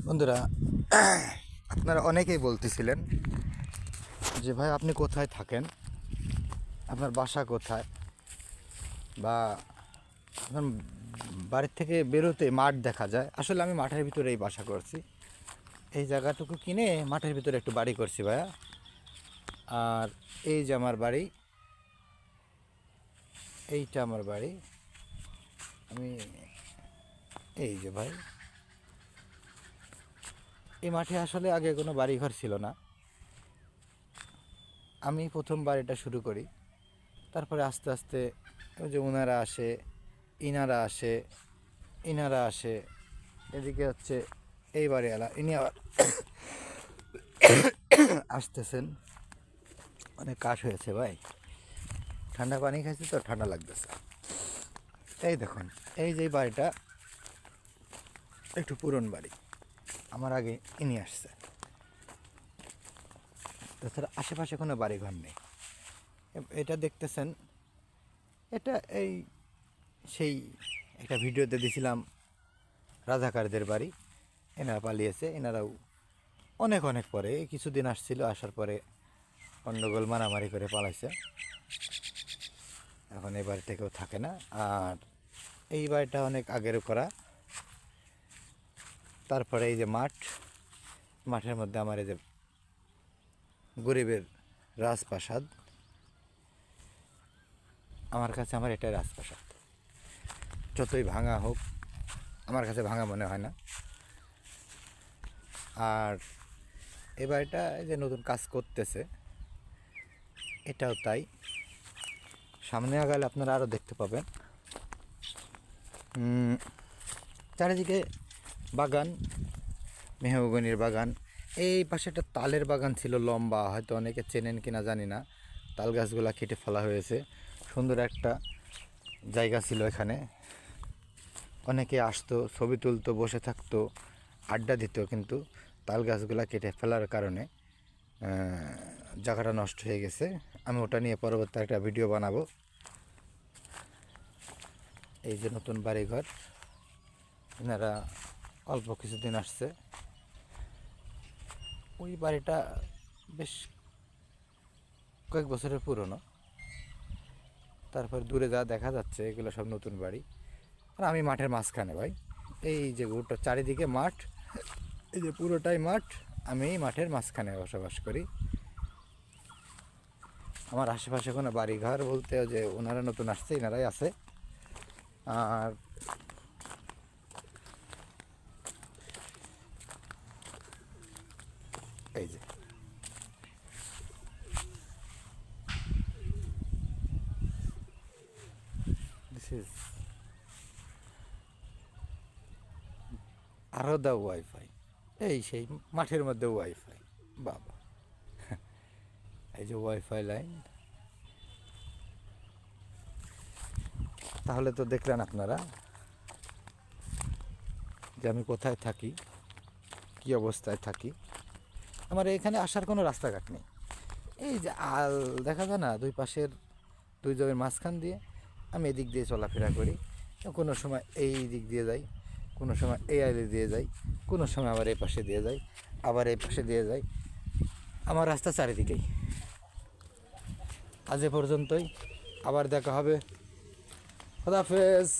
বন্ধুরা, আপনারা অনেকেই বলতেছিলেন যে ভাই আপনি কোথায় থাকেন, আপনার বাসা কোথায়, বা আপনার বাড়ির থেকে বেরোতে মাঠ দেখা যায়। আসলে আমি মাঠের ভিতরেই বাসা করছি। এই জায়গাটুকু কিনে মাঠের ভিতরে একটু বাড়ি করছি ভাইয়া। আর এই যে আমার বাড়ি, এইটা আমার বাড়ি। আমি এই যে ভাই, এই মাঠে আসলে আগে কোনো বাড়িঘর ছিল না। আমি প্রথম বাড়িটা শুরু করি, তারপরে আস্তে আস্তে ওই যে ওনারা আসে, ইনারা আসে, ইনারা আসে, এদিকে হচ্ছে এই বাড়িওয়ালা ইনি আবার আসতেছেন। অনেক কাশ হয়েছে ভাই, ঠান্ডা পানি খাইছি তো ঠান্ডা লাগতেছে। এই দেখুন, এই যে বাড়িটা একটু পুরনো বাড়ি, আমার আগে ইনি আসছে। তাছাড়া আশেপাশে কোনো বাড়িঘর নেই। এটা দেখতেছেন, এটা এই সেই একটা ভিডিওতে দিয়েছিলাম রাজাকারদের বাড়ি। এনারা পালিয়েছে, এনারাও অনেক অনেক পরে কিছুদিন আসছিল, আসার পরে গন্ডগোল মারামারি করে পালাইছে। এখন এই বাড়িতে কেউ থাকে না। আর এই বাড়িটা অনেক আগের করা। তারপরে এই যে মাঠ, মাঠের মধ্যে আমার এই যে গরিবের রাজপ্রাসাদ। আমার কাছে আমার এটাই রাজপ্রাসাদ। যতই ভাঙা হোক আমার কাছে ভাঙা মনে হয় না। আর এই বাড়িটা এই যে নতুন কাজ করতেছে, এটাও তাই। সামনে আগালে আপনারা আরও দেখতে পাবেন। চারিদিকে বাগান, মেহগনির বাগান। এই পাশে একটা তালের বাগান ছিল লম্বা, হয়তো অনেকে চেনেন কিনা জানি না। তাল গাছগুলা কেটে ফেলা হয়েছে। সুন্দর একটা জায়গা ছিল এখানে, অনেকে আসতো, ছবি তুলতো, বসে থাকতো, আড্ডা দিত। কিন্তু তাল গাছগুলা কেটে ফেলার কারণে জায়গাটা নষ্ট হয়ে গেছে। আমি ওটা নিয়ে পরবর্তী একটা ভিডিও বানাবো। এই যে নতুন বাড়িঘর, এনারা অল্প কিছুদিন আসছে। ওই বাড়িটা বেশ কয়েক বছরের পুরনো। তারপর দূরে যা দেখা যাচ্ছে এগুলো সব নতুন বাড়ি। আর আমি মাঠের মাঝখানে ভাই, এই যে গোটা চারিদিকে মাঠ, এই যে পুরোটাই মাঠ। আমি এই মাঠের মাঝখানে বসবাস করি। আমার আশেপাশে কোনো বাড়িঘর বলতে যে ওনারা নতুন আসছে, এনারাই আছে। আর এই যে দিস ইজ আরও দা ওয়াইফাই। এই সেই মাঠের মধ্যে ওয়াইফাই, বাবা! এই যে ওয়াইফাই লাইন। তাহলে তো দেখলেন আপনারা যে আমি কোথায় থাকি, কী অবস্থায় থাকি। আমার এখানে আসার কোনো রাস্তাঘাট নেই। এই যে আল দেখা যায় না, দুই পাশের দুই জমির মাঝখান দিয়ে আমি এদিক দিয়ে চলাফেরা করি। কোনো সময় এই দিক দিয়ে যাই, কোনো সময় এই আইলে দিয়ে যাই, কোনো সময় আবার এই পাশে দিয়ে যাই, আবার এই পাশে দিয়ে যাই। আমার রাস্তা চারিদিকেই। আজ এ পর্যন্তই, আবার দেখা হবে। খোদা হাফেজ।